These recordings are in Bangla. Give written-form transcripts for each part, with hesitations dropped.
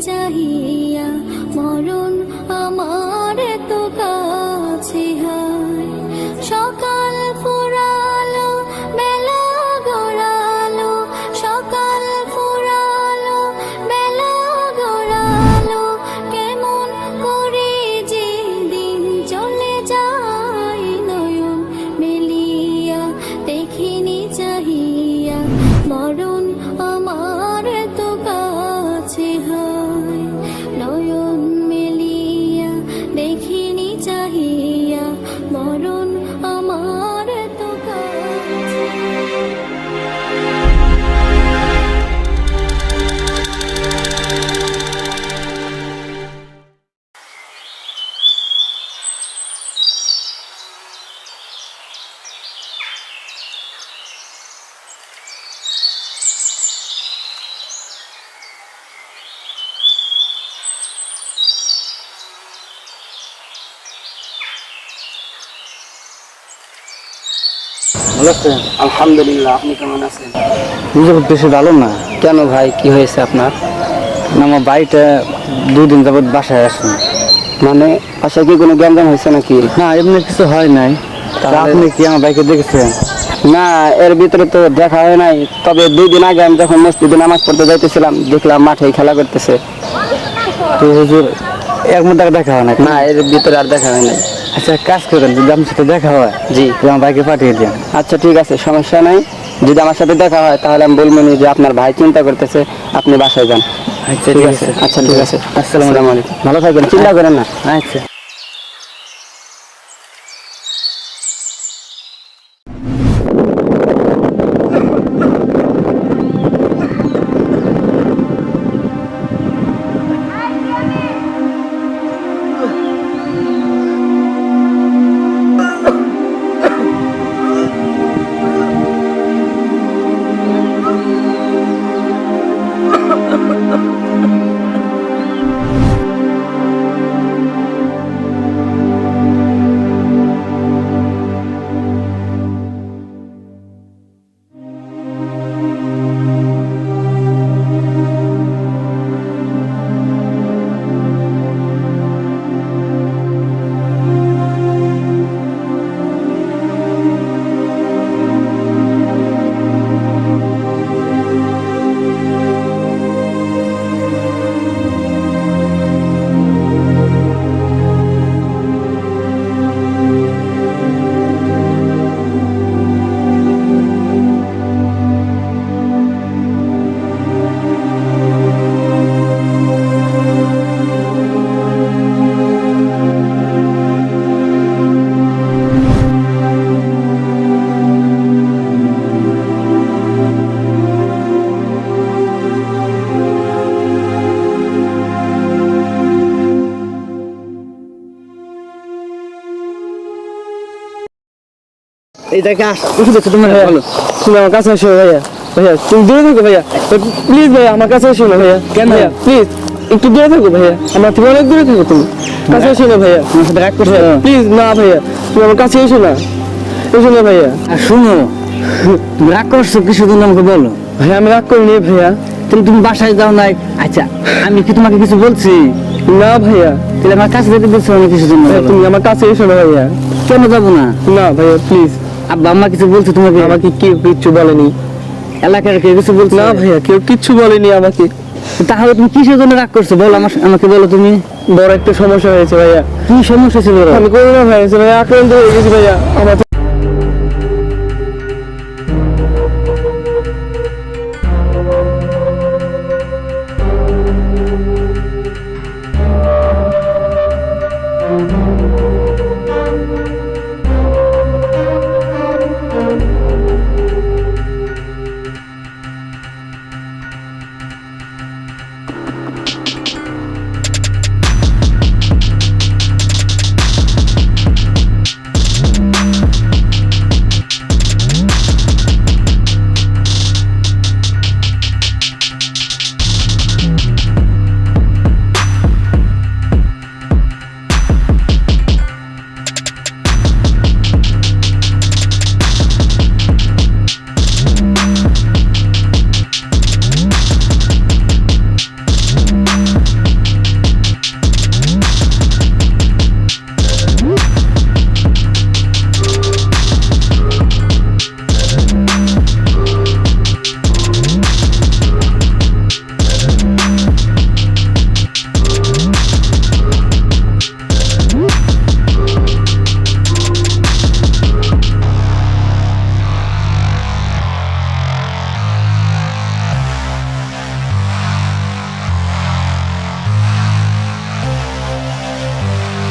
চাহিয়া মরণ আমার তো কাছে হায় সকাল ফুরালো বেলা গড়ালো সকাল ফুরালো বেলা গড়ালো কেমন করে যে দিন চলে যায় নয়ন মেলিয়া দেখিনি চাহিয়া মরণ আমার তো কাছে হায় নয়ন মেলিয়া দেখিনি চাহিয়া মরণ আমার তো কাছে ভালো আছেন? আলহামদুলিল্লাহ, আপনি কেমন আছেন? নিজে বেশি ভালো না। কেন ভাই, কি হয়েছে আপনার? না, আমার বাড়িটা 2 দিন যাবত বাসায় আসেন। মানে বাসায় কি কোনো গ্যাঞ্জাম হয়েছে নাকি? না, এমনি কিছু হয় নাই। তা আপনি কি আমার বাইকে দেখেছেন? না, এর ভিতরে তো দেখা হয় নাই, তবে 2 দিন আগে আমি যখন মসজিদে নামাজ পড়তে যাইতেছিলাম দেখলাম মাঠে খেলা করতেছে। তো হুজুর এক মধ্যে দেখা হয় না? না, এর ভিতরে আর দেখা হয় নাই। আচ্ছা, কাজ করেন, যদি আমার সাথে দেখা হয় জি, আমার বাইকে পাঠিয়ে দেন। আচ্ছা ঠিক আছে, সমস্যা নাই। যদি আমার সাথে দেখা হয় তাহলে আমি বলবো নি যে আপনার ভাই চিন্তা করতেছে, আপনি বাসায় যান। আচ্ছা ঠিক আছে, আচ্ছা ঠিক আছে। আসসালামু আলাইকুম। ভালো থাকবেন, চিন্তা করেন না। আচ্ছা। এই দেখে তোমার ভালো, তুমি আমার কাছে এসো ভাইয়া। ভাইয়া তুমি দূরে থাকো ভাইয়া, প্লিজ ভাইয়া আমার কাছে এসো না ভাইয়া। কেন ভাইয়া, প্লিজ একটু দূরে থাকো ভাইয়া, আমার থেকে অনেক দূরে থাকো। তুমি কাছে এসো না ভাইয়া, আমার সাথে রাগ করছো প্লিজ। না ভাইয়া, তুমি আমার কাছে এসো না, এসো না ভাইয়া। শুনো, তুমি রাগ করছো কি শুধু আমাকে বলো। ভাইয়া আমি রাগ করিনি ভাইয়া। তুমি বাসায় যাও নাই? আচ্ছা, আমি কি তোমাকে কিছু বলছি? না ভাইয়া। তাহলে আমার কাছে যেতে বলছো আমি কিছু জন্য? তুমি আমার কাছে এসো না ভাইয়া। কেন যাবো না? না ভাইয়া প্লিজ। আব্বা আম্মা কিছু বলছে তোমাকে? আমাকে কেউ কিচ্ছু বলেনি। এলাকার কেউ কিছু বলছে? না ভাইয়া, কেউ কিচ্ছু বলেনি আমাকে। তাহলে তুমি কিসের জন্য রাগ করছো বলো, আমাকে বলো। তুমি বড় একটা সমস্যা হয়েছে ভাইয়া। কি সমস্যা ছিল? আমি করোনা হয়েছে ভাইয়া, আক্রান্ত হয়ে গেছি ভাইয়া। আমার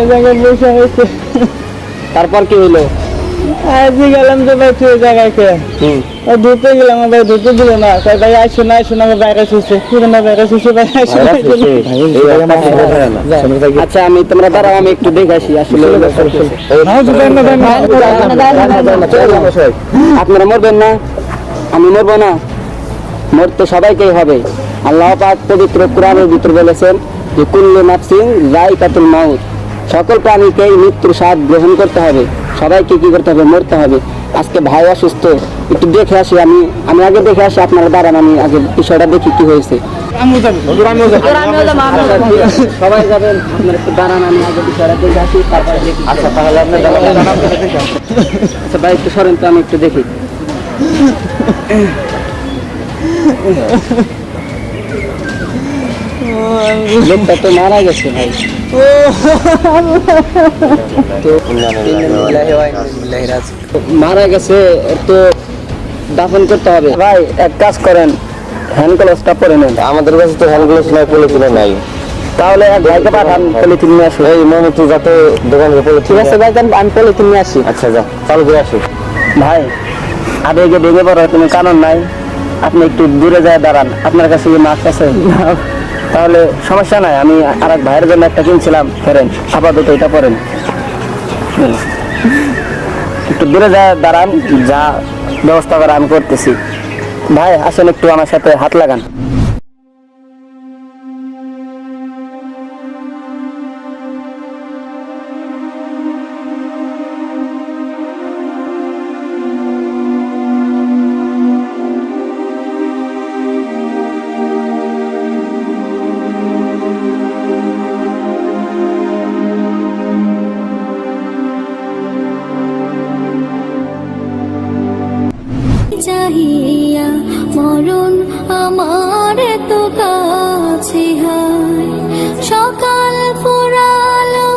এই জায়গায় বসে হয়েছে। তারপর কি হইলো? আজকে গেলাম তো ভাই তুই জায়গায় কে ধুতে গেলাম, ভাই ধুতে দিল না, তাই ভাই আসো না আসো না, আমার ভাইরাস হয়েছে, পুরোনো ভাইরাস হয়েছে ভাই, আসো না, আসো না। আচ্ছা আমি তোমরা দাঁড়াও, আমি একটু দেখে আসি আসলে আপনারা মরবেন না, আমি মরবো না, মরতে সবাইকেই হবে। আল্লাহ পাক পবিত্র কোরআনের ভিতর বলেছেন যে কুল্লু নাফসিন যায়কাতুল মাউত, সকল প্রাণীকেই মৃত্যুর স্বাদ গ্রহণ করতে হবে, সবাইকে কি করতে হবে, মরতে হবে। আজকে ভাই অসুস্থ, একটু দেখে আসি, আমি আগে দেখে আসি, আপনারা দাঁড়ান, আমি আগে বিষয়টা দেখি কি হয়েছে। সবাই যাবেন, আপনারা একটু দাঁড়ান, আমি আগে বিষয়টা দেখে আসি, তারপরে দেখি। আচ্ছা তাহলে আপনি আচ্ছা ভাই একটু সরেন তো, আমি একটু দেখি। লোকটা তো মারা গেছে ভাই। মারা গেছে তো দাফন করতে হবে। ভাই এক কাজ করেন, হ্যান্ড গ্লাভসটা পরে নেন। আমাদের কাছে তো হ্যান্ড গ্লাভস নাই, পলিথিন নাই। তাহলে এক ভাইকে পাঠান, পলিথিন নিয়ে আসুন। এই মমিটি যাতে দোকানে পলিথিন। ঠিক আছে ভাই, আমি পলিথিন নিয়ে আসি। আচ্ছা যা, চালু করে আসি। ভাই আবেগে ভেঙে পড়ার কোনো কারণ নাই, আপনি একটু দূরে যায় দাঁড়ান। আপনার কাছে কি মাস্ক আছে? তাহলে সমস্যা নাই, আমি আর এক ভাইয়ের জন্য একটা কিনছিলাম, ফেরেন আপাতত এটা পরেন। একটু দূরে যায় দাঁড়ান, যা ব্যবস্থা করা আমি করতেছি। ভাই আসেন, একটু আমার সাথে হাত লাগান। চাহিয়া মরণ আমার তো কাছে হায়, সকাল ফুরালো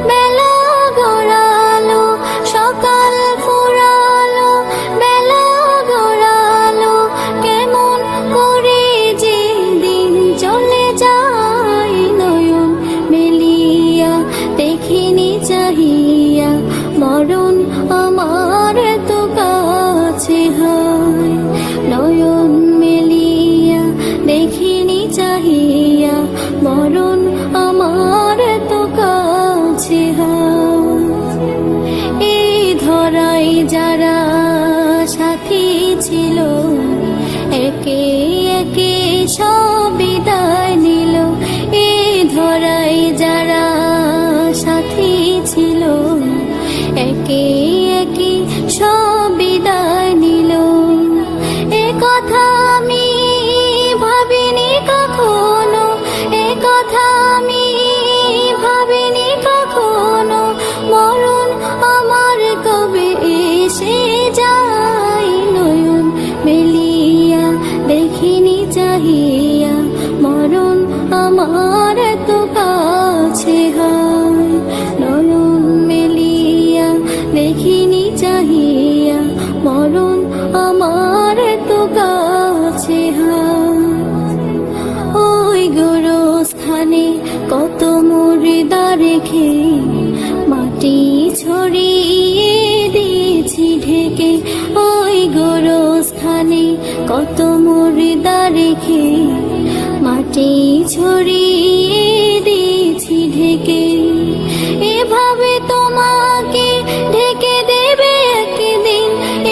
বেলা গড়ালো, সকাল ফুরালো বেলা গড়ালো, কেমন করে যে দিন চলে যায়, নয়ন মেলিয়া দেখিনি চাহিয়া মরণ আমার তো কাছে হায়, নয়ন মেলিয়া দেখিনি চাহিয়া মরণ আমার তো কাছে হায়। এই ধরাই যারা সাথী ছিল, একে একে সব বিদায় নিল। এই ধরাই যারা সাথী ছিল, একে একে সব বিদায় নিল। এ কথা আমি ভাবিনি কখনো, এ কথা আমি ভাবিনি কখনো, মরণ আমার কবে এসে যায়, নয়ন মেলিয়া দেখিনি চাহিয়া মরণ আমার তো কাছে হায়, নয়ন মেলিয়া দেখিনি চাহিয়া মরণ আমার তো কাছে হায়। ওই গোরস্থানে কত মুর্দা রেখে মাটি ছড়িয়ে দিয়েছি ঢেকে, ওই গোরস্থানে কত মুর্দা রেখে মাটি ছড়িয়ে দিয়েছি ঢেকে। এভাবে তোমাকে ঢেকে দেবে একদিন,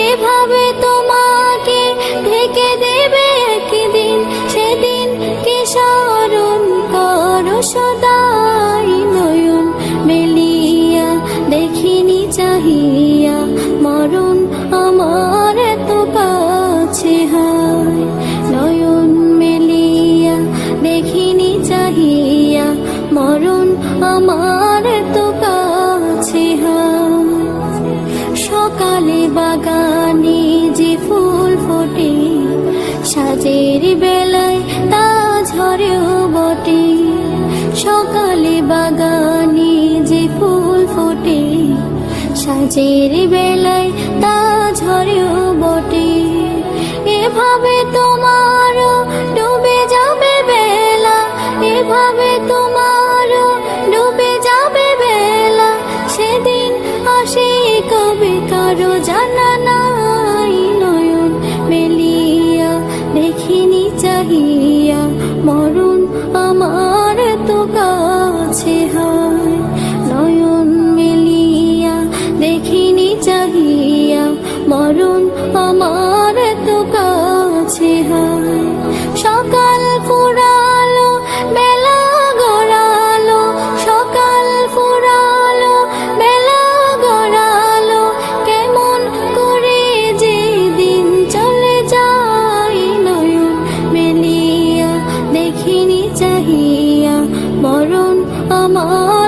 এভাবে তোমাকে ঢেকে দেবে একদিন, সেদিন কে স্মরণ করো সদাই, নয়ন মেলিয়া দেখিনি চাহিয়া মরণ আমার তো কাছে হায়, নয়ন মেলিয়া দেখিনি চাহিয়া মরণ আমার তো কাছে হায়। সকালে বাগানে যে ফুল ফোটে, সাজের বেলায় তা ঝরেও বটে। সকালে বাগানে যে ফুল ফোটে, সাজের বেলায় তা ঝরেও বটে। এভাবে তোমার ডুবে যাবে বেলা, এভাবে তোমার ডুবে যাবে বেলা, আমার